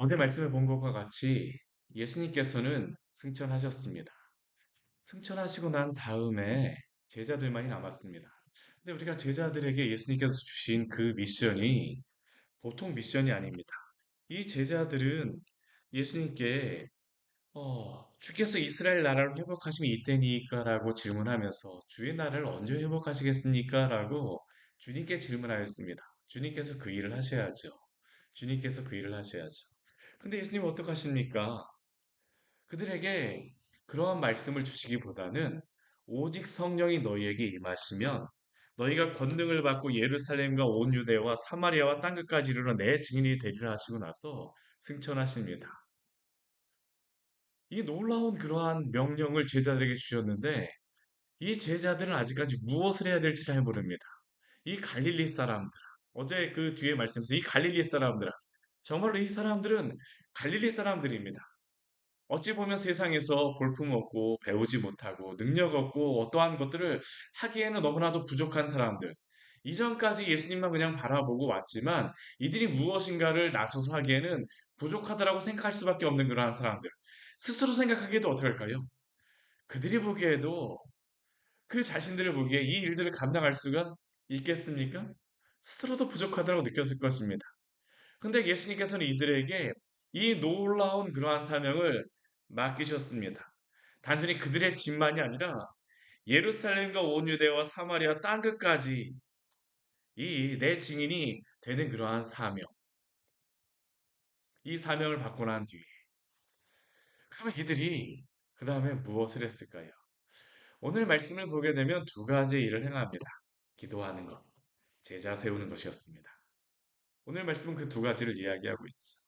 어제 말씀해 본 것과 같이 예수님께서는 승천하셨습니다. 승천하시고 난 다음에 제자들만이 남았습니다. 근데 우리가 제자들에게 예수님께서 주신 그 미션이 보통 미션이 아닙니다. 이 제자들은 예수님께 주께서 이스라엘 나라를 회복하심이 이때니까라고 질문하면서 주의 나라를 언제 회복하시겠습니까? 라고 주님께 질문하였습니다. 주님께서 그 일을 하셔야죠. 주님께서 그 일을 하셔야죠. 근데 예수님은 어떡하십니까? 그들에게 그러한 말씀을 주시기보다는 오직 성령이 너희에게 임하시면 너희가 권능을 받고 예루살렘과 온 유대와 사마리아와 땅끝까지 이르러 내 증인이 되리라 하시고 나서 승천하십니다. 이 놀라운 그러한 명령을 제자들에게 주셨는데 이 제자들은 아직까지 무엇을 해야 될지 잘 모릅니다. 이 갈릴리 사람들, 어제 그 뒤에 말씀에서 이 갈릴리 사람들, 정말로 이 사람들은 갈릴리 사람들입니다. 어찌 보면 세상에서 볼품없고 배우지 못하고 능력 없고 어떠한 것들을 하기에는 너무나도 부족한 사람들. 이전까지 예수님만 그냥 바라보고 왔지만 이들이 무엇인가를 나서서 하기에는 부족하다라고 생각할 수밖에 없는 그러한 사람들. 스스로 생각하기에도 어떡할까요? 그들이 보기에도 그 자신들을 보기에 이 일들을 감당할 수가 있겠습니까? 스스로도 부족하다고 느꼈을 것입니다. 근데 예수님께서는 이들에게 이 놀라운 그러한 사명을 맡기셨습니다. 단순히 그들의 집만이 아니라 예루살렘과 온 유대와 사마리아 땅끝까지 이 내 증인이 되는 그러한 사명. 이 사명을 받고 난 뒤에 그러면 이들이 그 다음에 무엇을 했을까요? 오늘 말씀을 보게 되면 두 가지 일을 행합니다. 기도하는 것, 제자 세우는 것이었습니다. 오늘 말씀은 그 두 가지를 이야기하고 있죠.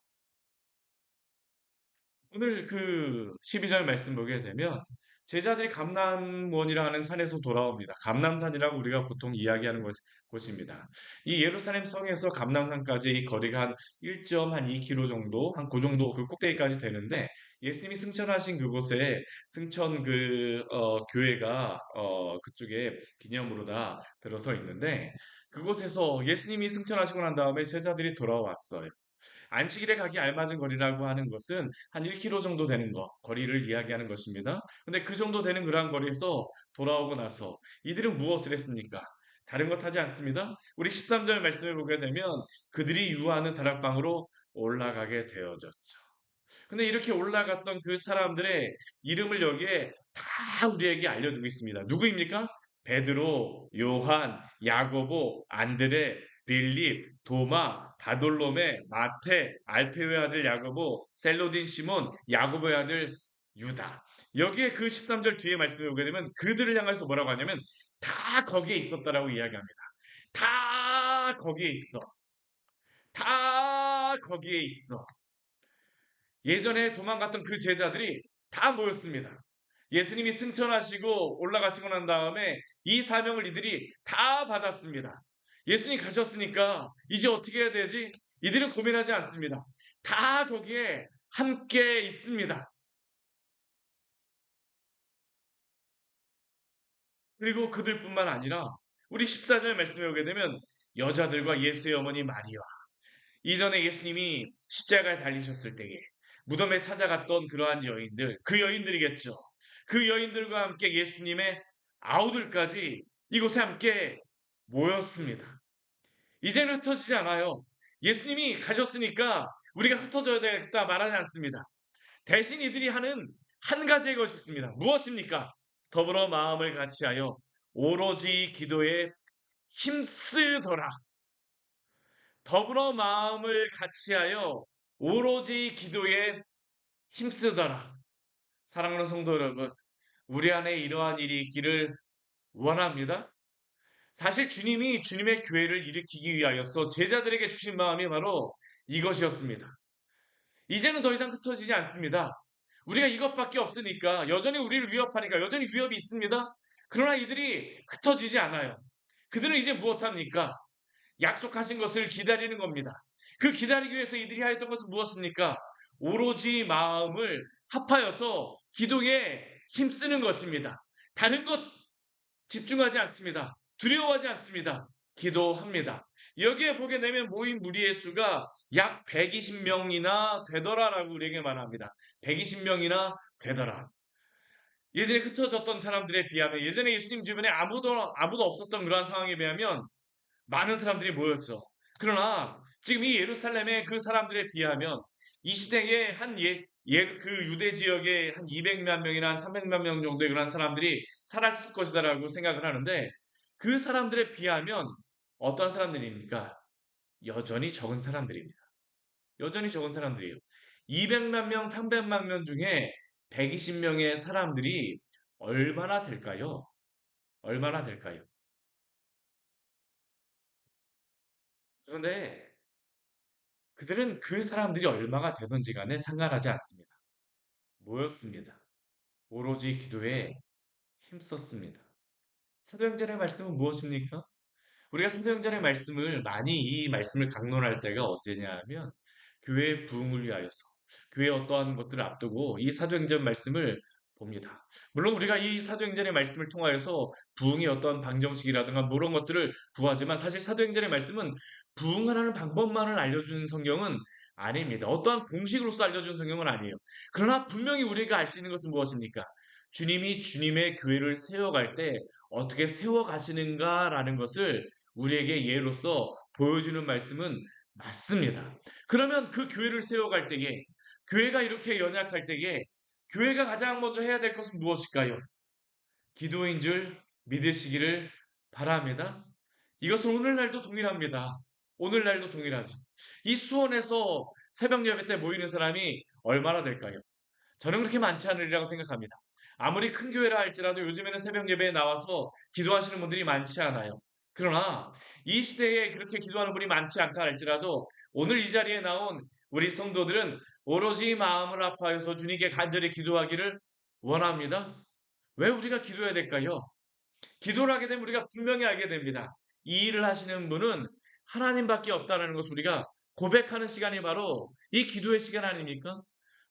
오늘 그 12절 말씀 보게 되면 제자들이 감람원이라 하는 산에서 돌아옵니다. 감람산이라고 우리가 보통 이야기하는 곳입니다. 이 예루살렘 성에서 감람산까지 이 거리가 한 1.2km 정도, 한 그 정도 그 꼭대기까지 되는데 예수님이 승천하신 그곳에 승천 교회가 그쪽에 기념으로 다 들어서 있는데 그곳에서 예수님이 승천하시고 난 다음에 제자들이 돌아왔어요. 안식일에 가기 알맞은 거리라고 하는 것은 한 1km 정도 되는 거리를 이야기하는 것입니다. 근데 그 정도 되는 그러한 거리에서 돌아오고 나서 이들은 무엇을 했습니까? 다른 것 하지 않습니다. 우리 13절 말씀을 보게 되면 그들이 유하는 다락방으로 올라가게 되어졌죠. 근데 이렇게 올라갔던 그 사람들의 이름을 여기에 다 우리에게 알려주고 있습니다. 누구입니까? 베드로, 요한, 야고보, 안드레, 빌립, 도마, 바돌로메, 마테, 알페오의 아들 야고보, 셀로딘 시몬, 야고보의 아들 유다. 여기에 그 13절 뒤에 말씀을 보게 되면 그들을 향해서 뭐라고 하냐면 다 거기에 있었다라고 이야기합니다. 다 거기에 있어. 다 거기에 있어. 예전에 도망갔던 그 제자들이 다 모였습니다. 예수님이 승천하시고 올라가시고 난 다음에 이 사명을 이들이 다 받았습니다. 예수님 가셨으니까 이제 어떻게 해야 되지? 이들은 고민하지 않습니다. 다 거기에 함께 있습니다. 그리고 그들뿐만 아니라 우리 14절 말씀에 오게 되면 여자들과 예수의 어머니 마리아, 이전에 예수님이 십자가에 달리셨을 때에 무덤에 찾아갔던 그러한 여인들, 그 여인들이겠죠. 그 여인들과 함께 예수님의 아우들까지 이곳에 함께 모였습니다. 이제는 흩어지지 않아요. 예수님이 가셨으니까 우리가 흩어져야 되겠다 말하지 않습니다. 대신 이들이 하는 한 가지의 것이 있습니다. 무엇입니까? 더불어 마음을 같이하여 오로지 기도에 힘쓰더라. 더불어 마음을 같이하여 오로지 기도에 힘쓰더라. 사랑하는 성도 여러분, 우리 안에 이러한 일이 있기를 원합니다. 사실 주님이 주님의 교회를 일으키기 위하여서 제자들에게 주신 마음이 바로 이것이었습니다. 이제는 더 이상 흩어지지 않습니다. 우리가 이것밖에 없으니까 여전히 우리를 위협하니까 여전히 위협이 있습니다. 그러나 이들이 흩어지지 않아요. 그들은 이제 무엇합니까? 약속하신 것을 기다리는 겁니다. 그 기다리기 위해서 이들이 하였던 것은 무엇입니까? 오로지 마음을 합하여서 기도에 힘쓰는 것입니다. 다른 것 집중하지 않습니다. 두려워하지 않습니다. 기도합니다. 여기에 보게 되면 모인 무리의 수가 약 120명이나 되더라라고 우리에게 말합니다. 120명이나 되더라. 예전에 흩어졌던 사람들에 비하면 예전에 예수님 주변에 아무도 없었던 그러한 상황에 비하면 많은 사람들이 모였죠. 그러나 지금 이 예루살렘의 그 사람들에 비하면 이 시대에 그 유대 지역에 한 200만 명이나 한 300만 명 정도의 그런 사람들이 살았을 것이다라고 생각을 하는데 그 사람들에 비하면 어떠한 사람들입니까? 여전히 적은 사람들입니다. 여전히 적은 사람들이에요. 200만 명, 300만 명 중에 120명의 사람들이 얼마나 될까요? 얼마나 될까요? 그런데 그들은 그 사람들이 얼마가 되든지 간에 상관하지 않습니다. 모였습니다. 오로지 기도에 힘썼습니다. 사도행전의 말씀은 무엇입니까? 우리가 사도행전의 말씀을 많이 이 말씀을 강론할 때가 언제냐 하면 교회의 부흥을 위하여서 교회의 어떠한 것들을 앞두고 이 사도행전 말씀을 봅니다. 물론 우리가 이 사도행전의 말씀을 통하여서 부흥의 어떠한 방정식이라든가 뭐 그런 것들을 구하지만 사실 사도행전의 말씀은 부흥하는 방법만을 알려주는 성경은 아닙니다. 어떠한 공식으로서 알려주는 성경은 아니에요. 그러나 분명히 우리가 알 수 있는 것은 무엇입니까? 주님이 주님의 교회를 세워갈 때 어떻게 세워가시는가라는 것을 우리에게 예로서 보여주는 말씀은 맞습니다. 그러면 그 교회를 세워갈 때에 교회가 이렇게 연약할 때에 교회가 가장 먼저 해야 될 것은 무엇일까요? 기도인 줄 믿으시기를 바랍니다. 이것은 오늘날도 동일합니다. 오늘날도 동일하죠. 이 수원에서 새벽 예배 때 모이는 사람이 얼마나 될까요? 저는 그렇게 많지 않으리라고 생각합니다. 아무리 큰 교회라 할지라도 요즘에는 새벽 예배에 나와서 기도하시는 분들이 많지 않아요. 그러나 이 시대에 그렇게 기도하는 분이 많지 않다 할지라도 오늘 이 자리에 나온 우리 성도들은 오로지 마음을 아파해서 주님께 간절히 기도하기를 원합니다. 왜 우리가 기도해야 될까요? 기도를 하게 되면 우리가 분명히 알게 됩니다. 이 일을 하시는 분은 하나님밖에 없다는 것을 우리가 고백하는 시간이 바로 이 기도의 시간 아닙니까?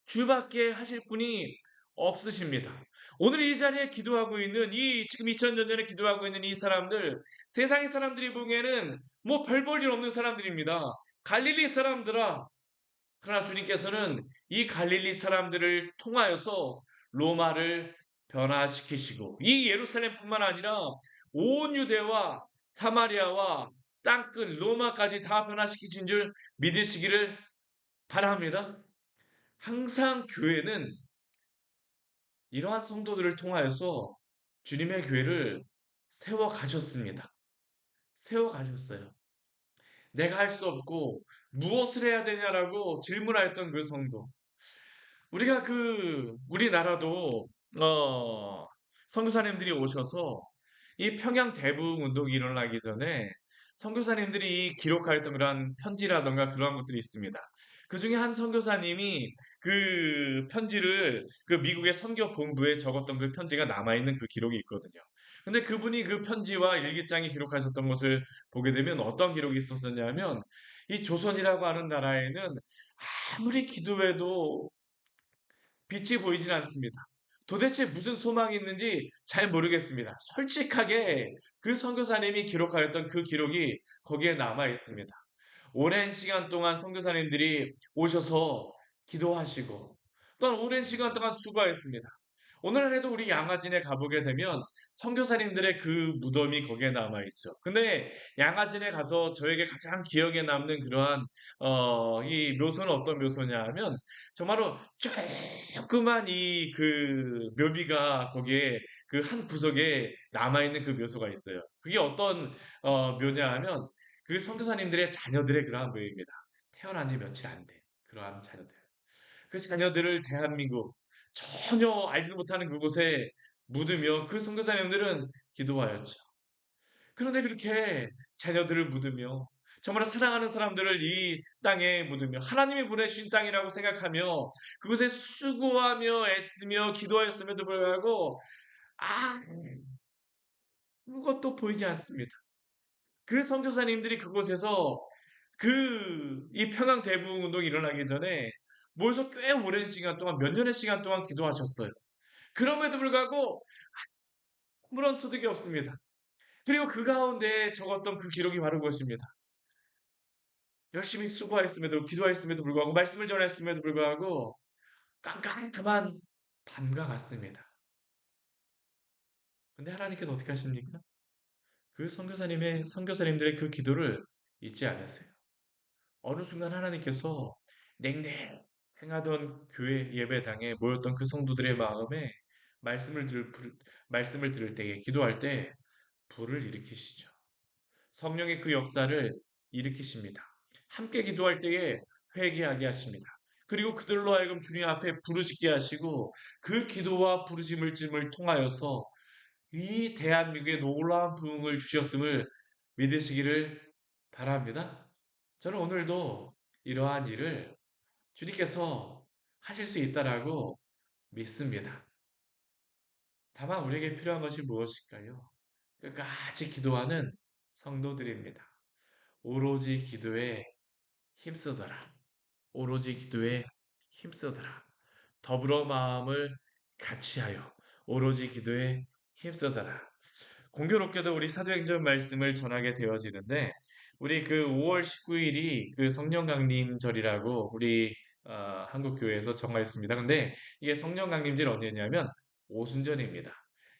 주밖에 하실 분이 없으십니다. 오늘 이 자리에 기도하고 있는 지금 2000년 전에 기도하고 있는 이 사람들 세상의 사람들이 보기에는 뭐 별 볼 일 없는 사람들입니다. 갈릴리 사람들아. 그러나 주님께서는 이 갈릴리 사람들을 통하여서 로마를 변화시키시고 이 예루살렘뿐만 아니라 온 유대와 사마리아와 땅끝 로마까지 다 변화시키신 줄 믿으시기를 바랍니다. 항상 교회는 이러한 성도들을 통하여서 주님의 교회를 세워 가셨습니다. 세워 가셨어요. 내가 할 수 없고 무엇을 해야 되냐라고 질문하였던 그 성도. 우리나라도 선교사님들이 오셔서 이 평양 대부흥 운동이 일어나기 전에 선교사님들이 기록하였던 그러한 편지라던가 그러한 것들이 있습니다. 그 중에 한 선교사님이 그 편지를 그 미국의 선교 본부에 적었던 그 편지가 남아있는 그 기록이 있거든요. 근데 그분이 그 편지와 일기장에 기록하셨던 것을 보게 되면 어떤 기록이 있었냐면 이 조선이라고 하는 나라에는 아무리 기도해도 빛이 보이진 않습니다. 도대체 무슨 소망이 있는지 잘 모르겠습니다. 솔직하게 그 선교사님이 기록하였던 그 기록이 거기에 남아 있습니다. 오랜 시간 동안 선교사님들이 오셔서 기도하시고 또한 오랜 시간 동안 수고했습니다. 오늘날에도 우리 양화진에 가보게 되면 선교사님들의 그 무덤이 거기에 남아 있죠. 근데 양화진에 가서 저에게 가장 기억에 남는 그러한 이 묘소는 어떤 묘소냐 하면 정말로 조그만 이 그 묘비가 거기에 그 한 구석에 남아 있는 그 묘소가 있어요. 그게 어떤 묘냐 하면 그 선교사님들의 자녀들의 그러한 묘입니다. 태어난 지 며칠 안 된 그러한 자녀들. 그 자녀들을 대한민국 전혀 알지도 못하는 그곳에 묻으며 그 선교사님들은 기도하였죠. 그런데 그렇게 자녀들을 묻으며 정말 사랑하는 사람들을 이 땅에 묻으며 하나님이 보내주신 땅이라고 생각하며 그곳에 수고하며 애쓰며 기도하였음에도 불구하고 아무것도 보이지 않습니다. 그 선교사님들이 그곳에서 이 평양 대부흥 운동이 일어나기 전에 모여서 꽤 오랜 시간 동안 몇 년의 시간 동안 기도하셨어요. 그럼에도 불구하고 아무런 소득이 없습니다. 그리고 그 가운데 적었던 그 기록이 바로 그것입니다. 열심히 수고했음에도 기도했음에도 불구하고 말씀을 전했음에도 불구하고 깜깜한 밤과 같습니다. 근데 하나님께서 어떻게 하십니까? 그 선교사님들의 그 기도를 잊지 않으세요. 어느 순간 하나님께서 냉랭하던 교회 예배당에 모였던 그 성도들의 마음에 말씀을 들, 말씀을 들을 때에 기도할 때 불을 일으키시죠. 성령의 그 역사를 일으키십니다. 함께 기도할 때에 회개하게 하십니다. 그리고 그들로 하여금 주님 앞에 부르짖게 하시고 그 기도와 부르짖음을 통하여서 이 대한민국에 놀라운 부흥을 주셨음을 믿으시기를 바랍니다. 저는 오늘도 이러한 일을 주님께서 하실 수 있다라고 믿습니다. 다만 우리에게 필요한 것이 무엇일까요? 끝까지 기도하는 성도들입니다. 오로지 기도에 힘쓰더라. 오로지 기도에 힘쓰더라. 더불어 마음을 같이하여 오로지 기도에 힘쓰더라. 공교롭게도 우리 사도행전 말씀을 전하게 되어지는데 우리 그 5월 19일이 그 성령 강림절이라고 우리 한국 교회에서 정하였습니다. 근데 이게 성령 강림절이 언제냐면 오순절입니다.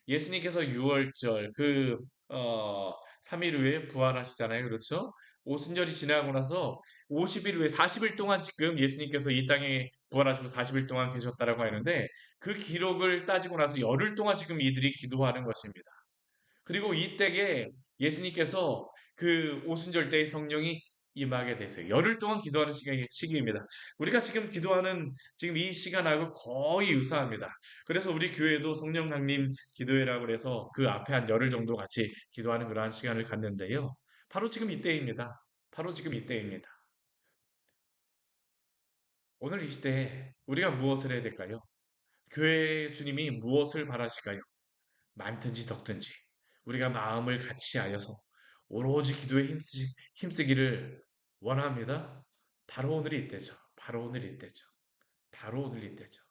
예수님께서 6월절 그 3일 후에 부활하시잖아요. 그렇죠? 오순절이 지나고 나서 50일 후에 40일 동안 지금 예수님께서 이 땅에 부활하시고 40일 동안 계셨다라고 하는데 그 기록을 따지고 나서 열흘 동안 지금 이들이 기도하는 것입니다. 그리고 이때에 예수님께서 그 오순절 때의 성령이 임하게 되세요. 열흘 동안 기도하는 시기입니다. 우리가 지금 기도하는 지금 이 시간하고 거의 유사합니다. 그래서 우리 교회도 성령 강림 기도회라고 해서 그 앞에 한 열흘 정도 같이 기도하는 그러한 시간을 갖는데요. 바로 지금 이때입니다. 바로 지금 이때입니다. 오늘 이 시대에 우리가 무엇을 해야 될까요? 교회 주님이 무엇을 바라실까요? 많든지 적든지 우리가 마음을 같이 하여서 오로지 기도에 힘쓰기를 원합니다. 바로 오늘이 이때죠. 바로 오늘이 이때죠. 바로 오늘이 이때죠.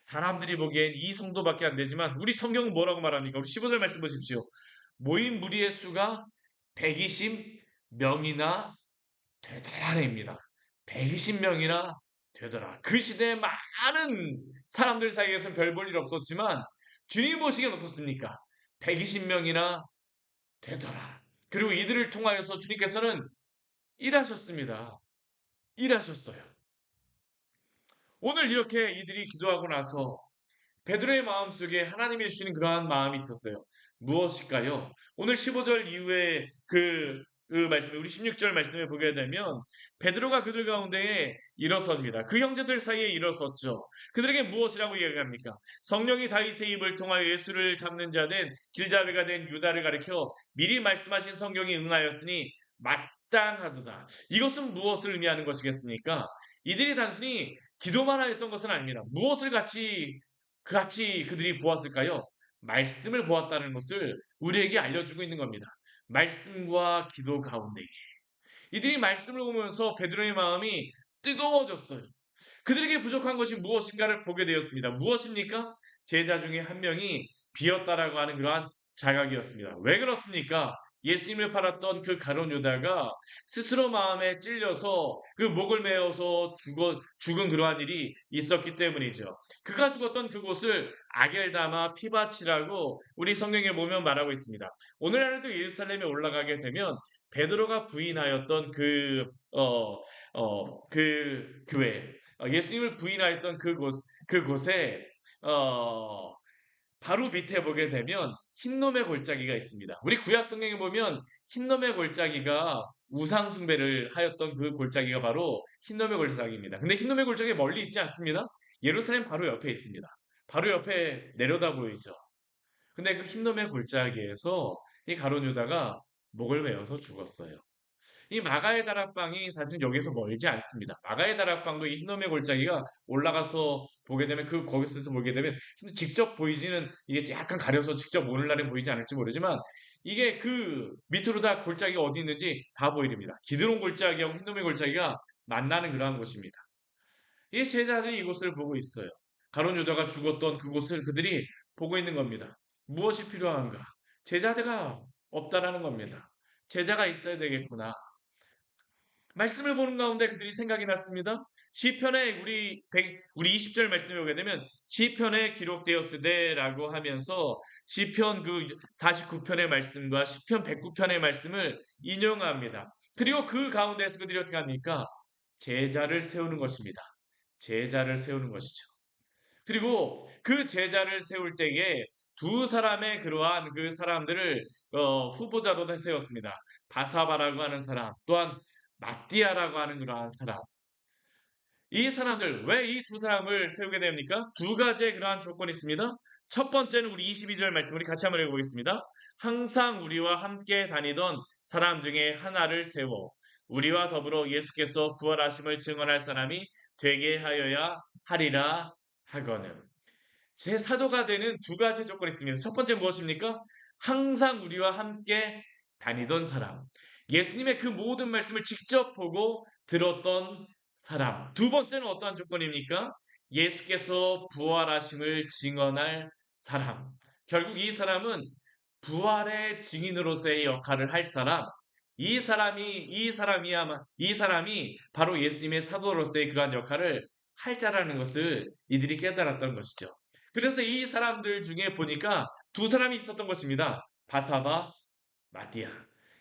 사람들이 보기엔 이 정도밖에 안 되지만 우리 성경은 뭐라고 말합니까? 우리 15절 말씀 보십시오. 모인 무리의 수가 120명이나 되더라입니다. 120명이나 되더라. 그 시대에 많은 사람들 사이에서는 별 볼 일 없었지만 주님 보시기엔 어떻습니까? 120명이나 되더라. 그리고 이들을 통하여서 주님께서는 일하셨습니다. 일하셨어요. 오늘 이렇게 이들이 기도하고 나서 베드로의 마음속에 하나님이 주시는 그러한 마음이 있었어요. 무엇일까요? 오늘 15절 이후에 그 말씀에 우리 16절 말씀을 보게 되면 베드로가 그들 가운데에 일어섭니다. 그 형제들 사이에 일어섰죠. 그들에게 무엇이라고 이야기합니까? 성령이 다윗의 입을 통하여 예수를 잡는 자 된 길자베가 된 유다를 가리켜 미리 말씀하신 성경이 응하였으니 마땅하도다. 이것은 무엇을 의미하는 것이겠습니까? 이들이 단순히 기도만 하였던 것은 아닙니다. 무엇을 같이 그들이 보았을까요? 말씀을 보았다는 것을 우리에게 알려주고 있는 겁니다. 말씀과 기도 가운데 이들이 말씀을 보면서 베드로의 마음이 뜨거워졌어요. 그들에게 부족한 것이 무엇인가를 보게 되었습니다. 무엇입니까? 제자 중에 한 명이 비었다라고 하는 그러한 자각이었습니다. 왜 그렇습니까? 예수님을 팔았던 그 가룟 유다가 스스로 마음에 찔려서 그 목을 메어서 죽은 그러한 일이 있었기 때문이죠. 그가 죽었던 그곳을 아겔다마 피바치라고 우리 성경에 보면 말하고 있습니다. 오늘날도 예루살렘에 올라가게 되면 베드로가 부인하였던 그 교회, 예수님을 부인하였던 그곳에 어, 바로 밑에 보게 되면 흰놈의 골짜기가 있습니다. 우리 구약 성경에 보면 흰놈의 골짜기가 우상 숭배를 하였던 그 골짜기가 바로 흰놈의 골짜기입니다. 근데 흰놈의 골짜기 멀리 있지 않습니다. 예루살렘 바로 옆에 있습니다. 바로 옆에 내려다 보이죠. 근데 그 흰놈의 골짜기에서 이 가룟 유다가 목을 메어서 죽었어요. 이 마가의 다락방이 사실 여기서 멀지 않습니다. 마가의 다락방도 이 흰놈의 골짜기가 올라가서 보게 되면 거기서 보게 되면 직접 보이지는 이게 약간 가려서 직접 오늘날엔 보이지 않을지 모르지만 이게 그 밑으로 다 골짜기가 어디 있는지 다 보이립니다. 기드론 골짜기하고 흰놈의 골짜기가 만나는 그러한 곳입니다. 이 제자들이 이곳을 보고 있어요. 가룟 유다가 죽었던 그곳을 그들이 보고 있는 겁니다. 무엇이 필요한가? 제자가 없다라는 겁니다. 제자가 있어야 되겠구나. 말씀을 보는 가운데 그들이 생각이 났습니다. 시편에 우리 20절 말씀에 오게 되면 시편에 기록되었으되라고 하면서 시편 그 49편의 말씀과 시편 109편의 말씀을 인용합니다. 그리고 그 가운데에서 그들이 어떻게 합니까? 제자를 세우는 것입니다. 제자를 세우는 것이죠. 그리고 그 제자를 세울 때에 두 사람의 그러한 그 사람들을 후보자로 세웠습니다. 바사바라고 하는 사람, 또한 마띠아라고 하는 그러한 사람. 이 사람들, 왜 이 두 사람을 세우게 됩니까? 두 가지의 그러한 조건이 있습니다. 첫 번째는 우리 22절 말씀, 우리 같이 한번 읽어보겠습니다. 항상 우리와 함께 다니던 사람 중에 하나를 세워 우리와 더불어 예수께서 부활하심을 증언할 사람이 되게 하여야 하리라 하거늘. 제 사도가 되는 두 가지 조건이 있습니다. 첫 번째 무엇입니까? 항상 우리와 함께 다니던 사람. 예수님의 그 모든 말씀을 직접 보고 들었던 사람. 두 번째는 어떠한 조건입니까? 예수께서 부활하심을 증언할 사람. 결국 이 사람은 부활의 증인으로서의 역할을 할 사람. 이 사람이 바로 예수님의 사도로서의 그러한 역할을 할 자라는 것을 이들이 깨달았던 것이죠. 그래서 이 사람들 중에 보니까 두 사람이 있었던 것입니다. 바사바, 마디아.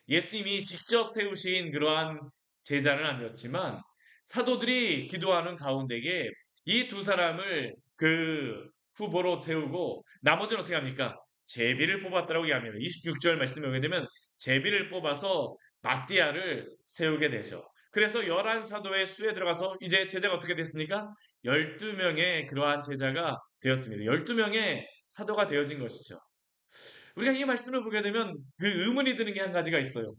예수님이 직접 세우신 그러한 제자는 아니었지만 사도들이 기도하는 가운데에 이 두 사람을 그 후보로 세우고 나머지는 어떻게 합니까? 제비를 뽑았다라고 이야기합니다. 26절 말씀에 오게 되면 제비를 뽑아서 마띠아를 세우게 되죠. 그래서 11사도의 수에 들어가서 이제 제자가 어떻게 됐습니까? 12명의 그러한 제자가 되었습니다. 12명의 사도가 되어진 것이죠. 우리가 이 말씀을 보게 되면 그 의문이 드는 게 한 가지가 있어요.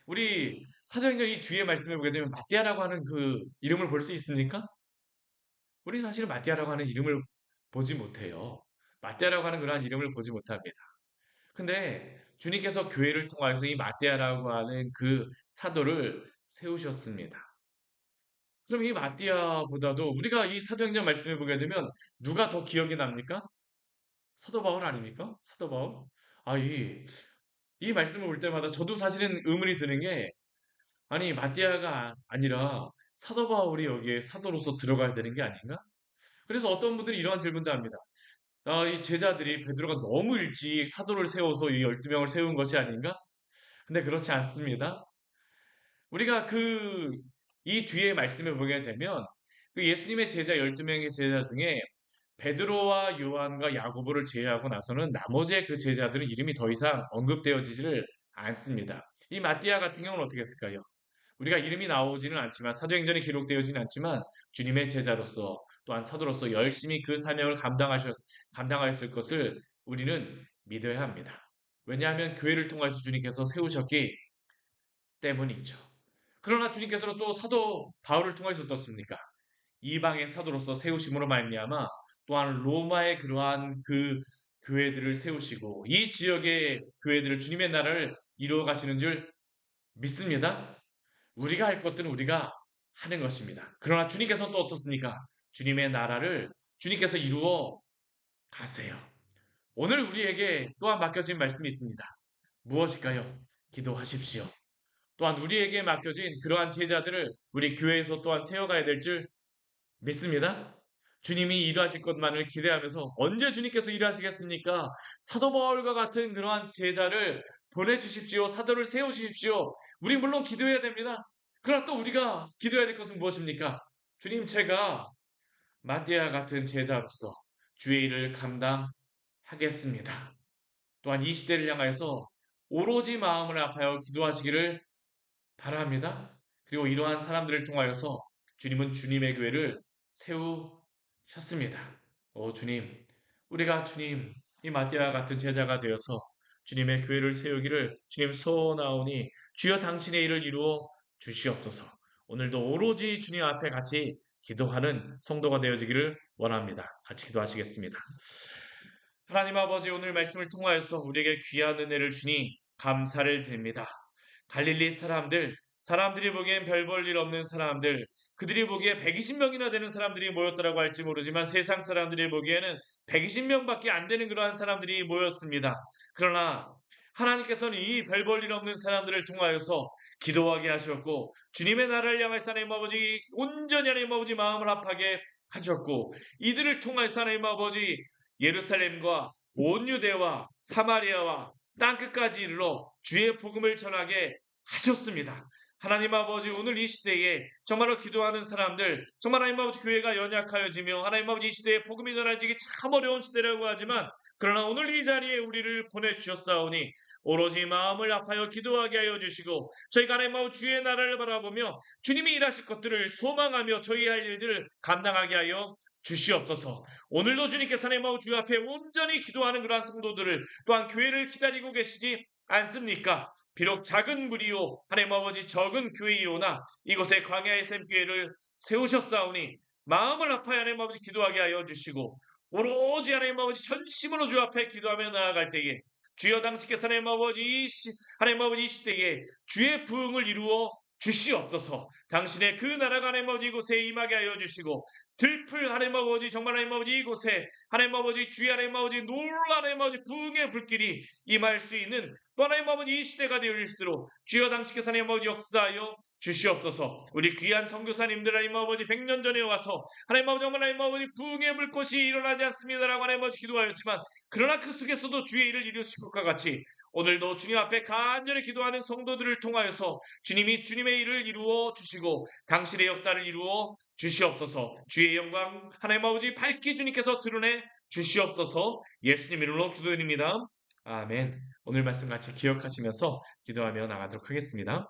우리 사도행전 이 뒤에 말씀을 보게 되면 마띠아라고 하는 그 이름을 볼 수 있습니까? 우리 사실은 마띠아라고 하는 이름을 보지 못해요. 마띠아라고 하는 그러한 이름을 보지 못합니다. 근데 주님께서 교회를 통해서 이 마띠아라고 하는 그 사도를 세우셨습니다. 그럼 이 마띠아보다도 우리가 이 사도행전 말씀을 보게 되면 누가 더 기억이 납니까? 사도 바울 아닙니까? 사도 바울? 아, 이 말씀을 볼 때마다 저도 사실은 의문이 드는 게 아니 마띠아가 아니라 사도 바울이 여기에 사도로서 들어가야 되는 게 아닌가? 그래서 어떤 분들이 이러한 질문도 합니다. 아, 이 제자들이 베드로가 너무 일찍 사도를 세워서 이 12명을 세운 것이 아닌가? 근데 그렇지 않습니다. 우리가 이 뒤에 말씀을 보게 되면 그 예수님의 제자 12명의 제자 중에 베드로와 요한과 야고보를 제외하고 나서는 나머지의 그 제자들은 이름이 더 이상 언급되어지지를 않습니다. 이 마띠아 같은 경우는 어떻게 했을까요? 우리가 이름이 나오지는 않지만 사도행전에 기록되어지는 않지만 주님의 제자로서 또한 사도로서 열심히 그 사명을 감당하였을 것을 우리는 믿어야 합니다. 왜냐하면 교회를 통해서 주님께서 세우셨기 때문이죠. 그러나 주님께서는 또 사도 바울을 통해서 어떻습니까? 이방의 사도로서 세우심으로 말미암아 또한 로마의 그러한 그 교회들을 세우시고 이 지역의 교회들을 주님의 나라를 이루어 가시는 줄 믿습니다. 우리가 할 것들은 우리가 하는 것입니다. 그러나 주님께서는 또 어떻습니까? 주님의 나라를 주님께서 이루어 가세요. 오늘 우리에게 또한 맡겨진 말씀이 있습니다. 무엇일까요? 기도하십시오. 또한 우리에게 맡겨진 그러한 제자들을 우리 교회에서 또한 세워가야 될 줄 믿습니다. 주님이 일하실 것만을 기대하면서 언제 주님께서 일하시겠습니까? 사도 바울과 같은 그러한 제자를 보내주십시오. 사도를 세워주십시오. 우리 물론 기도해야 됩니다. 그러나 또 우리가 기도해야 될 것은 무엇입니까? 주님, 제가 마띠아 같은 제자로서 주의 일을 감당하겠습니다. 또한 이 시대를 향하여서 오로지 마음을 아파요 기도하시기를 바랍니다. 그리고 이러한 사람들을 통하여서 주님은 주님의 교회를 세우셨습니다. 오 주님, 우리가 주님 이 마띠아 같은 제자가 되어서 주님의 교회를 세우기를 주님 소원하오니 주여 당신의 일을 이루어 주시옵소서. 오늘도 오로지 주님 앞에 같이 기도하는 성도가 되어지기를 원합니다. 같이 기도하시겠습니다. 하나님 아버지 오늘 말씀을 통하여서 우리에게 귀한 은혜를 주니 감사를 드립니다. 갈릴리 사람들이 보기엔 별 볼 일 없는 사람들, 그들이 보기에 120명이나 되는 사람들이 모였더라고 할지 모르지만 세상 사람들이 보기에는 120명밖에 안 되는 그러한 사람들이 모였습니다. 그러나 하나님께서는 이 별 볼 일 없는 사람들을 통하여서 기도하게 하셨고 주님의 나라를 향해서 하나님 아버지 온전히 하나님 아버지 마음을 합하게 하셨고 이들을 통해서 하나님 아버지 예루살렘과 온 유대와 사마리아와 땅끝까지 이르러 주의 복음을 전하게 하셨습니다. 하나님 아버지 오늘 이 시대에 정말로 기도하는 사람들 정말 하나님 아버지 교회가 연약하여지며 하나님 아버지 이 시대에 복음이 전해지기 참 어려운 시대라고 하지만 그러나 오늘 이 자리에 우리를 보내주셨사오니 오로지 마음을 합하여 기도하게 하여 주시고 저희가 하나님 아버지 주의 나라를 바라보며 주님이 일하실 것들을 소망하며 저희 할 일들을 감당하게 하여 주시옵소서. 오늘도 주님께서 하나님 아버지 주 앞에 온전히 기도하는 그러한 성도들을 또한 교회를 기다리고 계시지 않습니까? 비록 작은 무리요 하나님 아버지 적은 교회이오나 이곳에 광야의 샘교회를 세우셨사오니 마음을 합하여 하나님 아버지 기도하게 하여 주시고 오로지 하나님 아버지 전심으로 주 앞에 기도하며 나아갈 때에 주여 당신께서 하나님 아버지 이 시대에 주의 부흥을 이루어 주시옵소서. 당신의 그 나라가 하나님 아버지 이곳에 임하게 하여 주시고 들풀 하나님 아버지 정말 하나님 아버지 이곳에 하나님 아버지 주의 하나님 아버지 놀라 하나님 아버지 부흥의 불길이 임할 수 있는 또 하나님 아버지 이 시대가 되어질수록 주여 당신께서 하나님 아버지 역사하여 주시옵소서. 우리 귀한 선교사님들 하나님 아버지 100년 전에 와서 하나님 아버지 정말 하나님 아버지 부흥의 불꽃이 일어나지 않습니다라고 하나님 아버지 기도하였지만 그러나 그 속에서도 주의 일을 이루실 것과 같이 오늘도 주님 앞에 간절히 기도하는 성도들을 통하여서 주님이 주님의 일을 이루어 주시고 당신의 역사를 이루어 주시옵소서. 주의 영광 하나님 아버지 밝히 주님께서 드러내 주시옵소서. 예수님 이름으로 기도드립니다. 아멘. 오늘 말씀 같이 기억하시면서 기도하며 나가도록 하겠습니다.